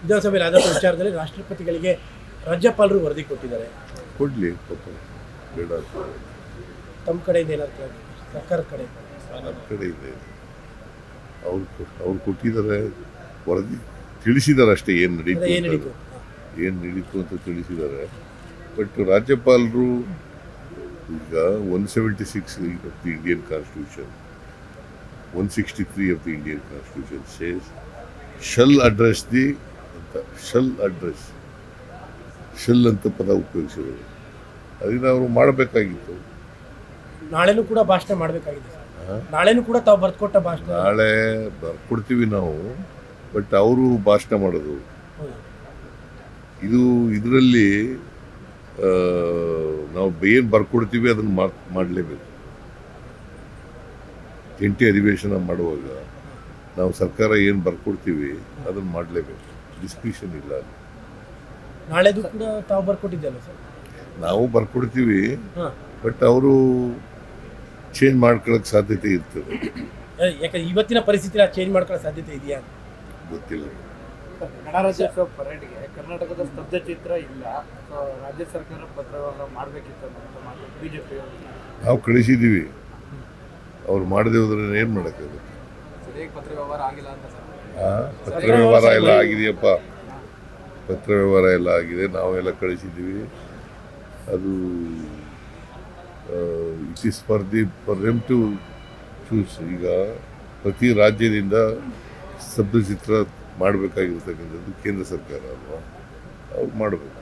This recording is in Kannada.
ವಿಧಾನಸಭೆಯಲ್ಲಿ ಆದಂಥ ವಿಚಾರದಲ್ಲಿ ರಾಷ್ಟ್ರಪತಿಗಳಿಗೆ ರಾಜ್ಯಪಾಲರು ವರದಿ ಕೊಟ್ಟಿದ್ದಾರೆ. ಕೊಡಲಿ ಪಾಪ, ಬೇಡ ತಮ್ಮ ಕಡೆಯಿಂದ ಏನಾದ್ರು ಸರ್ಕಾರದ ಕಡೆ ನಮ್ಮ ಕಡೆ ಇದೆ. ಅವ್ರು ಕೊಟ್ಟಿದ್ದಾರೆ, ವರದಿ ತಿಳಿಸಿದ್ದಾರೆ ಅಷ್ಟೇ, ಏನು ನಡೀತು ಅಂತ ತಿಳಿಸಿದ್ದಾರೆ. ಬಟ್ ರಾಜ್ಯಪಾಲರು ಈಗ 176 of the Indian constitution, 163 of the Indian constitution says shall address the ಅಂತ, ಶಲ್ ಅಂತ ಪದ ಉಪಯೋಗಿಸಿದರು. ಅದನ್ನ ಅವರು ಮಾಡಬೇಕಾಗಿತ್ತು. ನಾಳೆನೂ ಕೂಡ ಭಾಷಣ ಮಾಡಬೇಕಾಗಿದೆ. ನಾಳೆನೂ ಕೂಡ ತಾವು ಬರ್ಕೊಟ್ಟ ಭಾಷಣ ನಾಳೆ ಬರ್ಕೊಡ್ತೀವಿ ನಾವು. ಬಟ್ ಅವರು ಭಾಷಣ ಮಾಡೋದು ಇದರಲ್ಲಿ ನಾವು ಏನು ಬರ್ಕೊಡ್ತೀವಿ ಅದನ್ನು ಮಾಡಲೇಬೇಕು. ಜಂಟಿ ಅಧಿವೇಶನ ಮಾಡುವಾಗ ನಾವು ಸರ್ಕಾರ ಏನು ಬರ್ಕೊಡ್ತೀವಿ ಅದನ್ನು ಮಾಡಲೇಬೇಕು. ಡಿಸ್ಕ್ರಿಷನ್ ಇಲ್ಲ. ನಾಳೆದು ಕೂಡ ತಾವು ಬರ್ಕೊಟ್ಟಿದ್ದಲ್ಲ ಸರ್? ನಾವು ಬರ್ಕೊಡ್ತೀವಿ, ಬಟ್ ಅವರು ಚೇಂಜ್ ಮಾಡ್ಕೊಳ್ಳೋಕೆ ಸಾಧ್ಯತೆ ಇರ್ತದೆ. ಯಾಕಂದ್ರೆ ಇವತ್ತಿನ ಪರಿಸ್ಥಿತಿ ಚೇಂಜ್ ಮಾಡ್ಕೊಳ್ಳೋ ಸಾಧ್ಯತೆ ಇದೆಯಾ ಗೊತ್ತಿಲ್ಲ. ಗಣರಾಜ್ಯೋತ್ಸವ ಪರೇಡ್ಗೆ ಕರ್ನಾಟಕದ ಸ್ತಬ್ಧ ಚಿತ್ರ ಇಲ್ಲ, ರಾಜ್ಯ ಸರ್ಕಾರ ಪತ್ರವನ್ನು ಮಾಡಬೇಕಿತ್ತು ಅಂತ ಬಿಜೆಪಿ ನಾವು ಕಳಿಸಿದ್ದೀವಿ. ಅವ್ರು ಮಾಡದೆ ಹೋದ್ರೆ ಏನು ಮಾಡೋಕ್ಕಾಗುತ್ತೆ? ಪತ್ರ ವ್ಯವಹಾರ ಆಗಿಲ್ಲ ಅಂತ ಸರ್. ಪತ್ರ ವ್ಯವಹಾರ ಎಲ್ಲ ಆಗಿದೆಯಪ್ಪ, ಪತ್ರ ವ್ಯವಹಾರ ಎಲ್ಲ ಆಗಿದೆ, ನಾವೆಲ್ಲ ಕಳಿಸಿದ್ದೀವಿ. ಅದು it is for them to choose. ಈಗ ಪ್ರತಿ ರಾಜ್ಯದಿಂದ ಸ್ತಬ್ಧ ಚಿತ್ರ ಮಾಡಬೇಕಾಗಿರ್ತಕ್ಕಂಥದ್ದು ಕೇಂದ್ರ ಸರ್ಕಾರ ಅಲ್ವಾ, ಅವ್ರು ಮಾಡಬೇಕು.